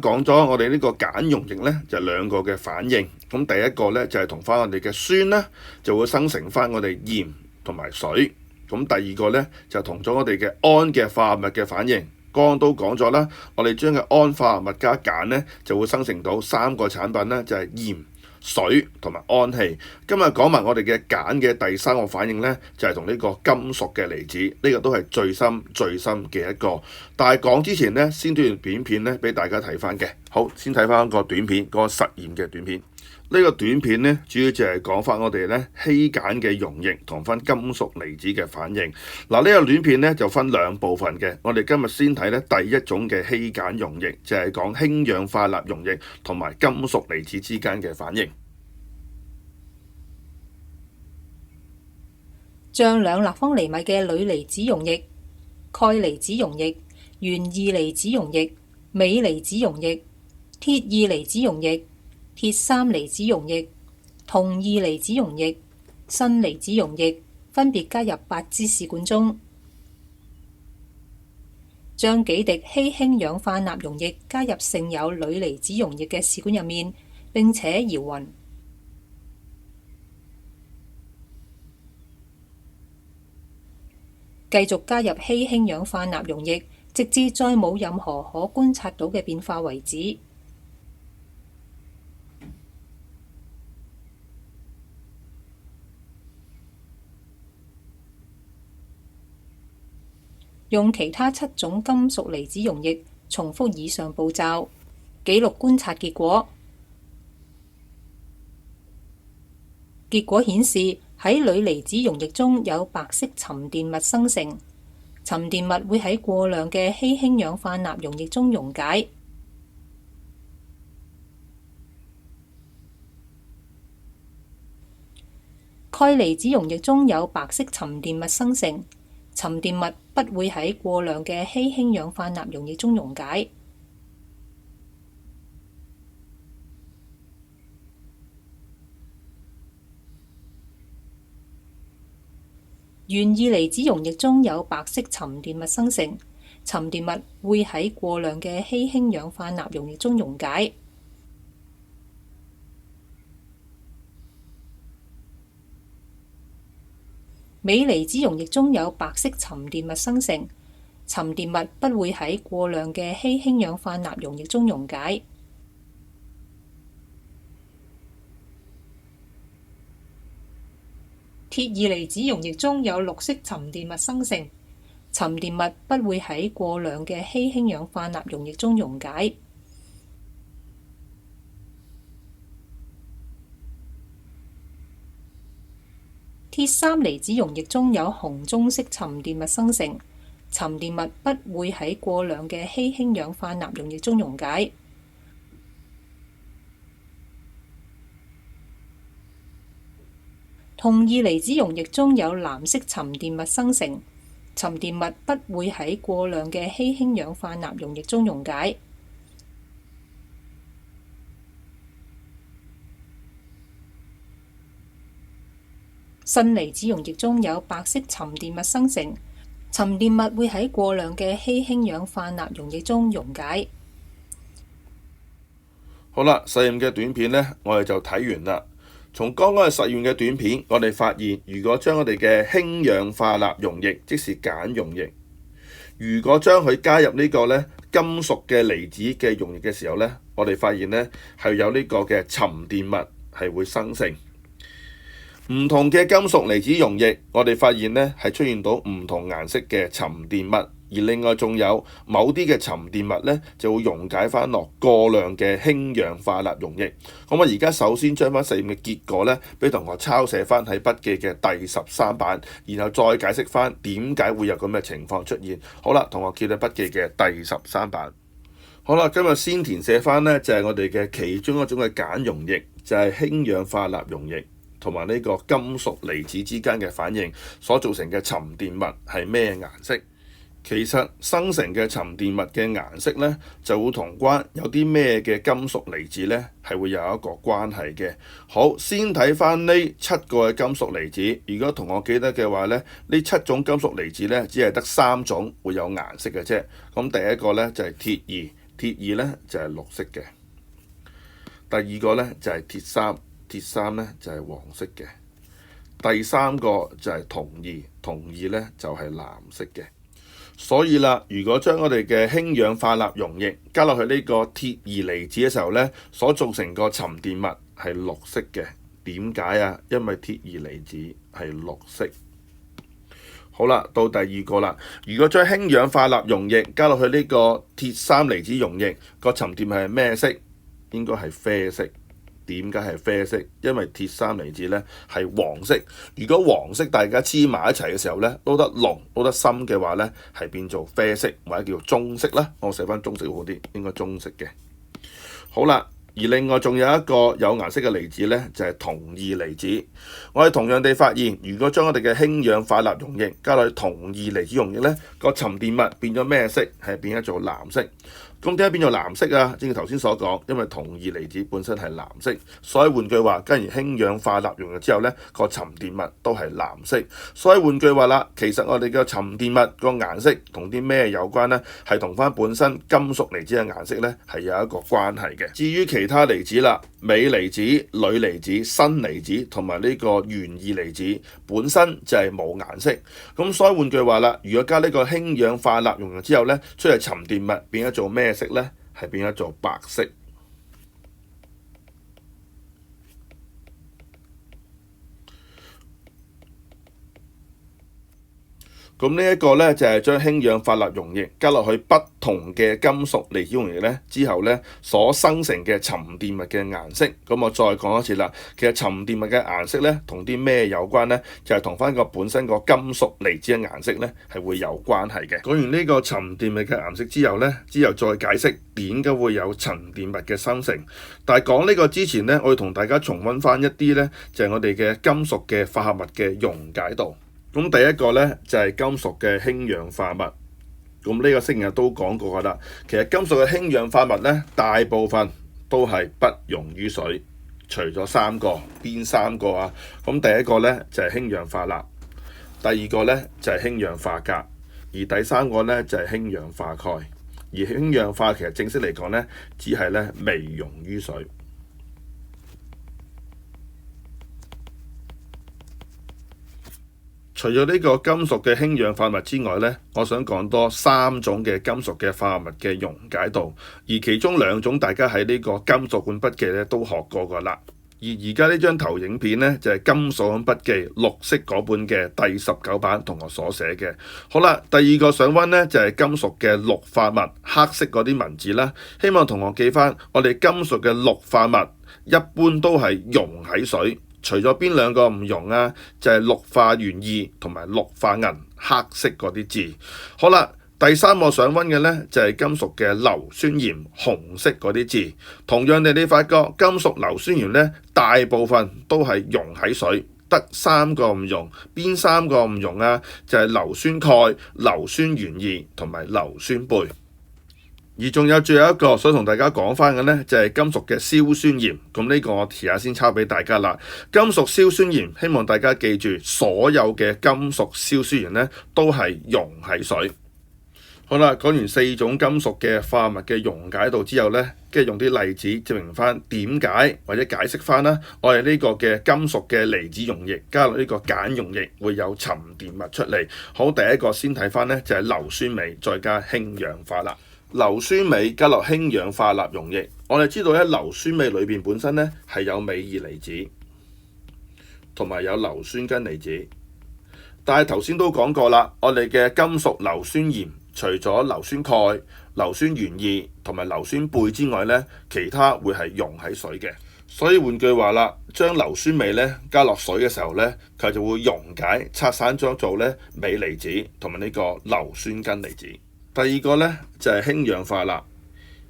講咗我哋呢個鹼溶液呢，就兩個嘅反應。咁第一個呢，就係同翻我哋嘅酸呢，就會生成翻我哋鹽同埋水。咁第二個呢，就同咗我哋嘅胺嘅化合物嘅反應。剛剛都講咗啦，我哋將嘅胺化合物加鹼呢，就會生成到三個產品呢，就係鹽、水同埋氨氣。今日講埋我哋嘅鹼嘅第三個反應呢，就係同呢個金屬嘅離子，呢個都係最深嘅一個。但係講之前呢，先段短片呢俾大家睇翻嘅。好，先睇翻個短片，個實驗嘅短片。呢個短片呢，主要就係講翻我哋呢稀鹼嘅溶液同翻金屬離子嘅反應。嗱，呢個短片呢，就分兩部分嘅。我哋今日先睇呢第一種嘅稀鹼溶液，就係講氫氧化鈉溶液同埋金屬離子之間嘅反應。將2立方厘米嘅鋁離子溶液、鈣離子溶液、鉛二離子溶液、鎂離子溶液、鐵二離子溶液、鐵三離子溶液、銅二離子溶液、砷離子溶液分別加入8支試管中，將幾滴稀氫氧化鈉溶液加入盛有鋁離子溶液嘅試管入面，並且搖勻。繼續加入稀氫氧化鈉溶液，直至再冇任何可觀察到嘅變化為止。用其他7種金屬離子溶液重複以上步驟，記錄觀察結果。結果顯示喺鋁離子溶液中有白色沉澱物生成，沉澱物會喺過量嘅稀氫氧化鈉溶液中溶解。鈣離子溶液中有白色沉澱物生成，沉澱物不會喺過量嘅稀氫氧化鈉溶液中溶解。鉛二離子溶液中有白色沉澱物生成，沉澱物會喺過量嘅稀氫氧化鈉溶液中溶解。鎂離子溶液中有白色沉澱物生成，沉澱物不會喺過量嘅稀氫氧化鈉溶液中溶解。鐵二離子溶液中有綠色沉澱物生成，沉澱物不會喺過量嘅稀氫氧化鈉溶液中溶解。鐵三離子溶液中有紅棕色沉澱物生成，沉澱物不會喺過量嘅稀氫氧化鈉溶液中溶解。銅二離子溶液中有藍色沉澱物生成，沉澱物不會喺過量嘅稀氫氧化鈉溶液中溶解。砷離子溶液中有白色沉澱物生成，沉澱物會喺過量嘅稀氫氧化鈉溶液中溶解。好啦，實驗嘅短片呢，我哋就睇完啦。從剛剛嘅實驗嘅短片，我哋發現，如果將我哋嘅氫氧化鈉溶液，即是鹼溶液，如果將佢加入呢個呢金屬嘅離子嘅溶液嘅時候呢，我哋發現呢係有呢個嘅沉澱物係會生成。唔同嘅金屬離子溶液，我哋發現呢係出現到唔同顏色嘅沉澱物，而另外仲有某啲嘅沉澱物呢就會溶解翻落過量嘅氫氧化鈉溶液。咁我而家首先將翻實驗嘅結果呢俾同學抄寫翻喺筆記嘅第13版，然後再解釋翻點解會有咁嘅情況出現。好啦，同學記得筆記嘅第13版。好啦，今日先填寫翻呢就係我哋嘅其中一種嘅鹼溶液，就係氫氧化鈉溶液。同埋呢個金屬離子之間嘅反應所造成嘅沉澱物係咩顏色？其實生成嘅沉澱物嘅顏色呢，就會同有啲咩嘅金屬離子呢係會有一個關係嘅。好，先睇翻呢7個嘅金屬離子。如果同學記得嘅話呢，呢7種金屬離子呢，只係得3種會有顏色嘅啫。咁第一個呢，就係鐵二。鐵二呢就係綠色嘅。第二個呢就係鐵三，鐵三呢就係黃色嘅。第三個就係銅二，銅二呢就係藍色嘅。所以啦，如果將我哋嘅氫氧化鈉溶液加落去呢個鐵二離子嘅時候呢，所造成個沉澱物係綠色嘅。點解啊？因為鐵二離子係綠色。好啦，到第二個啦。如果將氫氧化鈉溶液加落去呢個鐵三離子溶液，個沉澱物係咩色？應該係啡色。點解係啡色？因為鐵三離子呢係黃色。如果黃色大家黐埋一齊嘅時候呢，撈得濃撈得深嘅話呢，係變做啡色或者叫做棕色啦。我寫翻棕色好啲，應該棕色嘅。好啦，而另外仲有一個有顏色嘅離子呢，就係銅二離子。我哋同樣地發現，如果將我哋嘅氫氧化鈉溶液加落去銅二離子溶液呢，個沉澱物變咗咩色？係變咗做藍色。咁點解變做藍色啊？正如頭先所講，因為銅二離子本身係藍色，所以換句話，加完氫氧化鈉溶液之後呢，個沉澱物都係藍色。所以換句話啦，其實我哋嘅沉澱物個顏色同啲咩有關呢？係同翻本身金屬離子嘅顏色呢係有一個關係嘅。至於其他離子啦，鎂離子、鋁離子、砷離子同埋呢個鉛二離子本身就係冇顏色。咁所以換句話啦，如果加呢個氫氧化鈉溶液之後呢，出嚟沉澱物變咗做咩色呢？係變咗做白色。咁呢一個呢，就係將氫氧化鈉溶液加落去不同嘅金屬離子溶液呢之後呢，所生成嘅沉澱物嘅顏色。咁我再講一次啦，其實沉澱物嘅顏色呢，同啲咩有關呢？就係同翻個本身個金屬離子嘅顏色呢係會有關係嘅。講完呢個沉澱物嘅顏色之後呢，之後再解釋點解會有沉澱物嘅生成。但係講呢個之前呢，我要同大家重溫翻一啲呢，就係我哋嘅金屬嘅化合物嘅溶解度。咁第一個呢，就係金屬嘅氫氧化物，咁呢個成日都講過噶啦。其實金屬嘅氫氧化物呢，大部分都係不溶於水，除咗三個，邊三個啊？咁第一個呢，就係氫氧化鈉，第二個呢，就係氫氧化鎘，而第三個呢，就係氫氧化鈣。而氫氧化其實正式嚟講呢，只係呢微溶於水。除咗呢個金屬嘅氫氧化物之外呢，我想講多三種嘅金屬嘅化合物嘅溶解度，而其中兩種大家喺呢個金屬本筆記咧都學過㗎啦。而家呢張投影片呢，就係金屬本筆記綠色嗰本嘅第19版同學所寫嘅。好啦，第二個想溫呢，就係金屬嘅氯化物，黑色嗰啲文字啦。希望同學記翻，我哋金屬嘅氯化物一般都係溶喺水。除咗邊兩個唔溶啊？就係氯化鉛二同埋氯化銀，黑色嗰啲字。好啦，第三個想溫嘅呢，就係金屬嘅硫酸鹽，紅色嗰啲字。同樣地，你發覺金屬硫酸鹽呢，大部分都係溶喺水，得三個唔溶。邊三個唔溶啊？就係硫酸鈣、硫酸鉛二同埋硫酸鋇。而仲有最後一個想同大家講翻嘅呢，就係金屬嘅硝酸鹽。咁呢個我遲下先抄俾大家啦。金屬硝酸鹽，希望大家記住，所有嘅金屬硝酸鹽呢都係溶喺水。好啦，講完四種金屬嘅化合物嘅溶解度之後呢，跟住用啲例子證明翻點解或者解釋翻啦。我哋呢個嘅金屬嘅離子溶液加入呢個鹼溶液會有沉澱物出嚟。好，第一個先睇翻呢，就係硫酸鎂再加氫氧化鈉。硫酸鎂加落氫氧化鈉溶液，我哋知道咧，硫酸鎂裏邊本身咧係有鎂二離子，同埋有硫酸根離子。但係頭先都講過啦，我哋嘅金屬硫酸鹽，除咗硫酸鈣、硫酸鉛二同埋硫酸鋇之外咧，其他會係溶喺水嘅。所以換句話啦，將硫酸鎂咧加落水嘅時候咧，佢就會溶解拆散咗做咧鎂離子同埋呢個硫酸根離子。第二個呢，就係氫氧化鈉，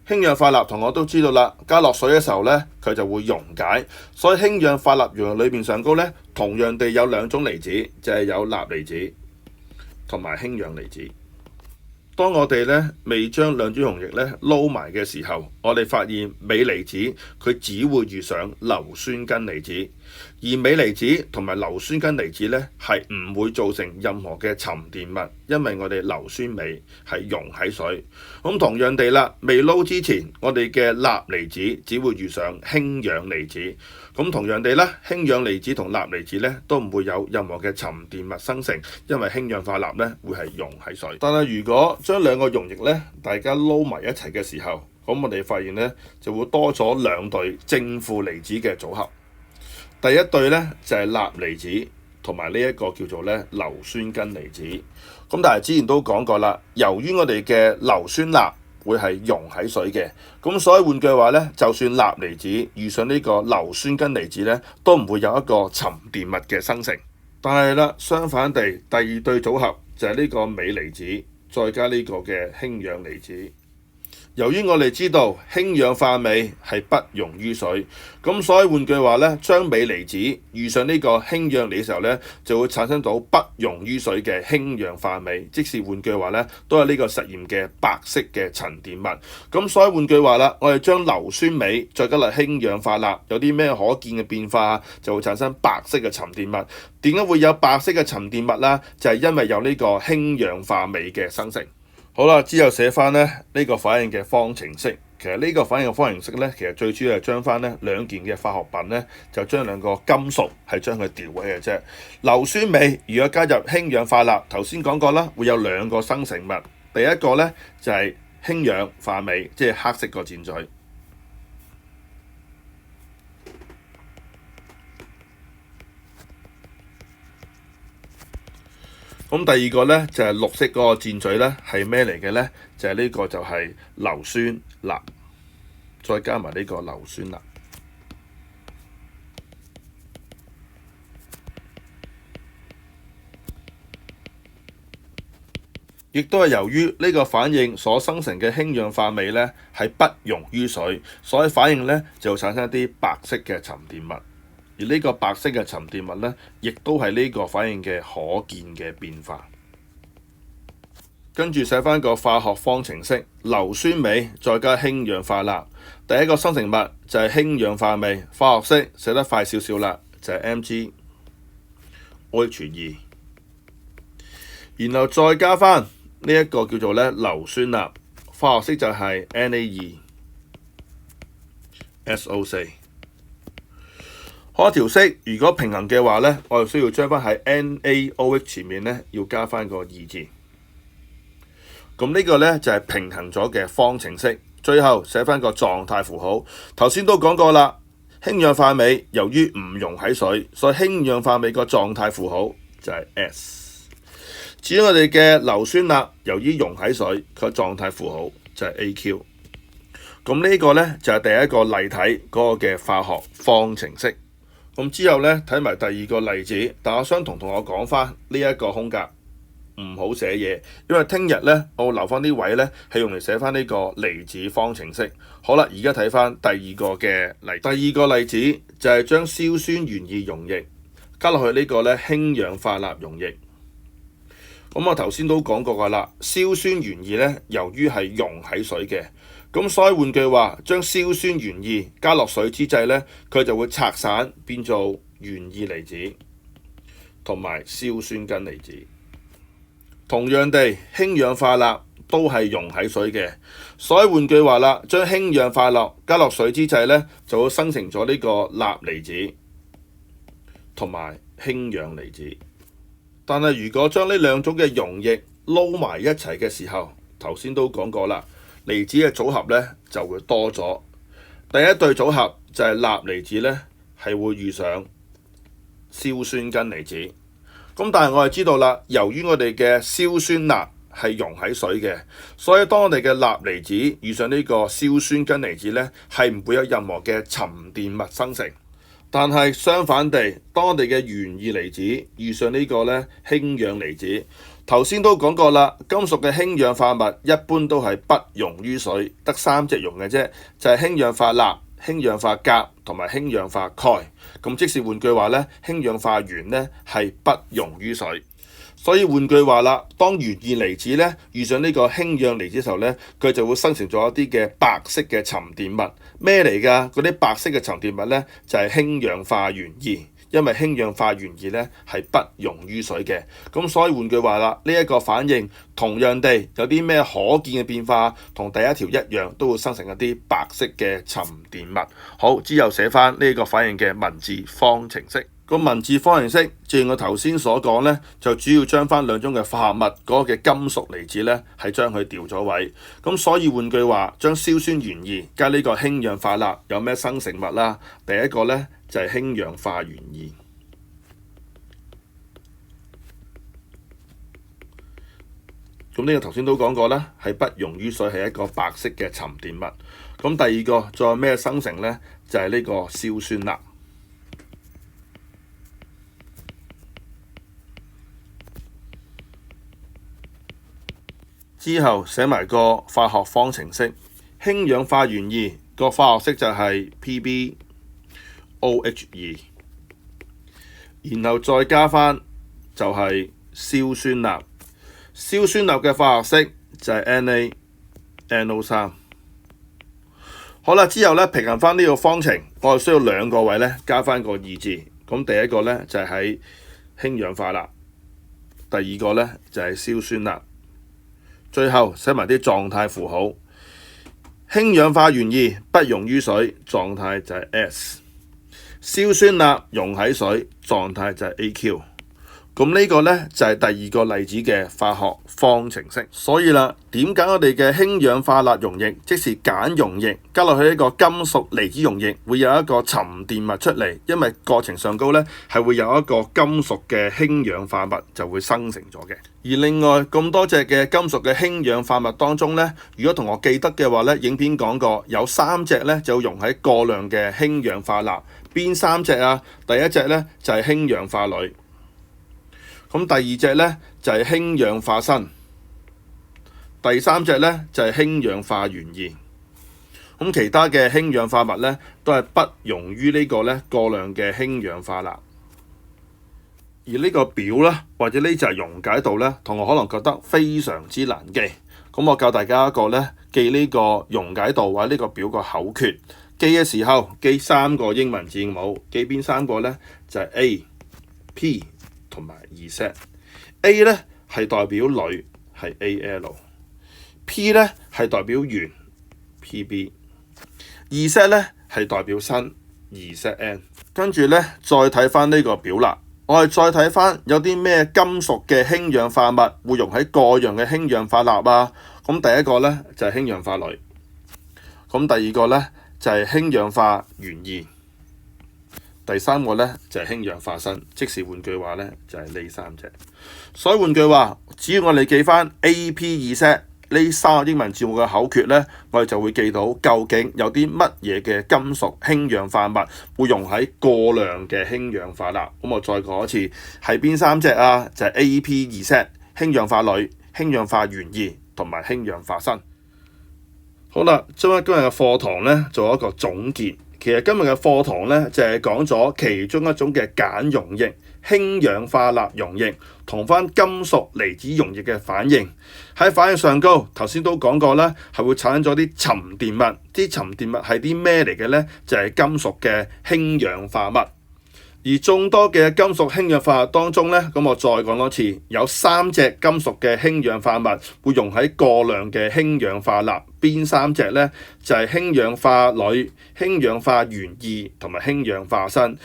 氫氧化鈉同學都知道啦，加落水嘅時候呢，佢就會溶解，所以氫氧化鈉溶液裏面上高呢，同樣地有兩種離子，就係有鈉離子同埋氫氧離子。當我哋呢未將兩種溶液呢撈埋嘅時候，我哋發現鎂離子佢只會遇上硫酸根離子，而鎂離子同埋硫酸根離子呢，係唔會造成任何嘅沉澱物，因為我哋硫酸鎂係溶喺水。咁同樣地啦，未撈之前，我哋嘅鈉離子只會遇上氫氧離子。咁同樣地啦，氫氧離子同鈉離子呢都唔會有任何嘅沉澱物生成，因為氫氧化鈉呢會係溶喺水。但係如果將兩個溶液呢，大家撈埋一齊嘅時候，咁我哋發現呢就會多咗兩對正負離子嘅組合。第一對呢就係鈉離子，同埋呢一個叫做咧硫酸根離子。咁但係之前都講過啦，由於我哋嘅硫酸鈉會係溶喺水嘅，咁所以換句話咧，就算鈉離子遇上呢個硫酸根離子咧，都唔會有一個沉澱物嘅生成。但係啦，相反地，第二對組合就係呢個鎂離子，再加呢個嘅氫氧離子。由於我哋知道氫氧化鎂係不溶於水，咁所以換句話咧，將鎂離子遇上呢個氫氧離嘅時候咧，就會產生到不溶於水嘅氫氧化鎂，即是換句話咧，都係呢個實驗嘅白色嘅沉澱物。咁所以換句話啦，我哋將硫酸鎂再加落氫氧化鈉，有啲咩可見嘅變化，就會產生白色嘅沉澱物。點解會有白色嘅沉澱物啦？就係因為有呢個氫氧化鎂嘅生成。好啦，之後寫翻呢個反應嘅方程式。其實呢個反應嘅方程式呢，其實最主要係將翻呢兩件嘅化學品呢，就將兩個金屬係將佢調位嘅啫。硫酸鎂如果加入氫氧化鈉，頭先講過啦，會有兩個生成物。第一個呢，就係氫氧化鎂，即係黑色個箭嘴。咁第二個呢，就係綠色嗰個箭嘴呢，係咩嚟嘅呢？就係呢個就係硫酸鈉，再加埋呢個硫酸鈉。亦都係由於呢個反應所生成嘅氫氧化鎂呢，係不溶於水，所以反應呢就產生一啲白色嘅沉澱物。而呢個白色嘅沉澱物呢，亦都係呢個反應嘅可見嘅變化。跟住寫翻個化學方程式，硫酸鎂再加氫氧化鈉，第一個生成物就係氫氧化鎂，化學式寫得快少少啦，就係 MgOH2，然後再加翻呢一個叫做咧硫酸鈉，化學式就係 Na2SO4。可調式如果平衡嘅話呢，我哋需要將翻喺 NaOH 前面呢，要加翻個2字。咁呢個呢，就係平衡咗嘅方程式。最後寫翻個狀態符號。頭先都講過啦，氫氧化鎂由於唔溶喺水，所以氫氧化鎂個狀態符號就係 S。至於我哋嘅硫酸鈉，由於溶喺水，佢個狀態符號就係 AQ。咁呢個呢，就係第一個例體嗰個嘅化學方程式。咁之後呢，睇埋第二個例子，但我想同我講翻呢一個空格唔好寫嘢，因為聽日呢，我會留翻啲位呢，係用嚟寫翻呢個離子方程式。好啦，而家睇翻第二個嘅例，第二個例子就係將硝酸原二溶液加落去呢個呢氫氧化鈉溶液。咁我頭先都講過㗎啦，硝酸原二呢，由於係溶喺水嘅。咁所以換句話，將硝酸原二加落水之際呢，佢就會拆散變做原二離子同埋硝酸根離子。同樣地，氫氧化鈉都係溶喺水嘅，所以換句話啦，將氫氧化鈉加落水之際呢，就會生成咗呢個鈉離子同埋氫氧離子。但係如果將呢兩種嘅溶液撈埋一齊嘅時候，頭先都講過啦。離子嘅組合呢就會多咗。第一對組合就係鈉離子呢，係會遇上硝酸根離子。咁但係我哋知道啦，由於我哋嘅硝酸鈉係溶喺水嘅，所以當我哋嘅鈉離子遇上呢個硝酸根離子呢，係唔會有任何嘅沉澱物生成。但係相反地，當我哋嘅原二離子遇上呢個呢氫氧離子，頭先都講過啦，金屬嘅氫氧化物一般都係不溶於水，得三隻溶嘅啫，就係氫氧化鈉、氫氧化鉀同埋氫氧化鈣。咁即是換句話呢，氫氧化鉛呢係不溶於水。所以換句話啦，當原二離子呢遇上呢個氫氧離子嘅時候呢，佢就會生成咗一啲嘅白色嘅沉澱物。咩嚟㗎？嗰啲白色嘅沉澱物呢，就係氫氧化鉛二，因為氫氧化原二咧係不溶於水嘅。咁所以換句話啦，呢一個反應同樣地有啲咩可見嘅變化，同第一條一樣，都會生成一啲白色嘅沉澱物。好，之後寫翻呢個反應嘅文字方程式。個文字方程式，正如我頭先所講呢，就主要將翻兩種嘅化合物嗰個嘅金屬離子呢，係將佢調咗位。咁所以換句話，將硝酸原二加呢個氫氧化鈉有咩生成物啦？第一個呢，就係氫氧化原二。咁呢個頭先都講過啦，係不溶於水，係一個白色嘅沉澱物。咁第二個再有咩生成呢？就係呢個硝酸鈉。之後寫埋個化學方程式，氫氧化原二個化學式就係 PbOH2，然後再加翻就係硝酸鈉。硝酸鈉嘅化學式就係 NaNO3。好啦，之後咧平衡翻呢個方程，我哋需要兩個位咧加翻個二字。咁第一個咧就係喺氫氧化鈉，第二個咧就係硝酸鈉。最後寫埋啲狀態符號，氫氧化原二不溶於水，狀態就係 S； 硝酸鈉溶喺水，狀態就係 AQ。咁呢個呢，就係第二個例子嘅化學方程式。所以啦，點解我哋嘅氫氧化鈉溶液，即是鹼溶液加落去一個金屬離子溶液，會有一個沉澱物出嚟，因為過程上高呢，係會有一個金屬嘅氫氧化物就會生成咗嘅。而另外咁多隻嘅金屬嘅氫氧化物當中呢，如果同學記得嘅話呢，影片講過有3隻呢就溶喺過量嘅氫氧化鈉。邊3隻啊？第一隻呢，就係氫氧化鋁。咁第二隻呢，就係氫氧化砷，第三隻呢，就係氫氧化原二。咁其他嘅氫氧化物呢，都係不溶於呢個呢過量嘅氫氧化鈉。而呢個表呢，或者呢就係溶解度呢，同學可能覺得非常之難記。咁我教大家一個呢，記呢個溶解度或者呢個表個口訣。記嘅時候記3個英文字母，記邊3個呢？就係 A、P 同埋2Z。A 呢係代表鋁，係 Al；P 呢係代表鉛 ，Pb；2Z 呢係代表砷 ，2Zn。跟住呢，再睇翻呢個表啦，我哋再睇翻有啲咩金屬嘅氫氧化物會溶喺過氧嘅氫氧化鈉啊。咁第一個呢，就係氫氧化鋁，咁第二個呢，就係氫氧化原二，第三個呢，就係氫氧化砷，即是換句話呢，就係呢3隻。所以換句話，只要我哋記翻 A、P、2Z 呢3個英文字母嘅口訣呢，我哋就會記到究竟有啲乜嘢嘅金屬氫氧化物會溶喺過量嘅氫氧化鈉。咁我再講一次，係邊3隻啊？就係 A、P、2Z 氫氧化鋁、氫氧化原二同埋氫氧化砷。好啦，今日嘅課堂呢，做一個總結。其實今日嘅課堂呢，就係講咗其中一種嘅鹼溶液氫氧化鈉溶液同翻金屬離子溶液嘅反應。喺反應上高，頭先都講過啦，係會產生咗啲沉澱物。啲沉澱物係啲咩嚟嘅呢？就係金屬嘅氫氧化物。而眾多嘅金屬氫氧化物當中呢，咁我再講多次，有3隻金屬嘅氫氧化物會溶喺過量嘅氫氧化鈉。邊3隻呢？就係氫氧化鋁、氫氧化原二同埋氫氧化砷。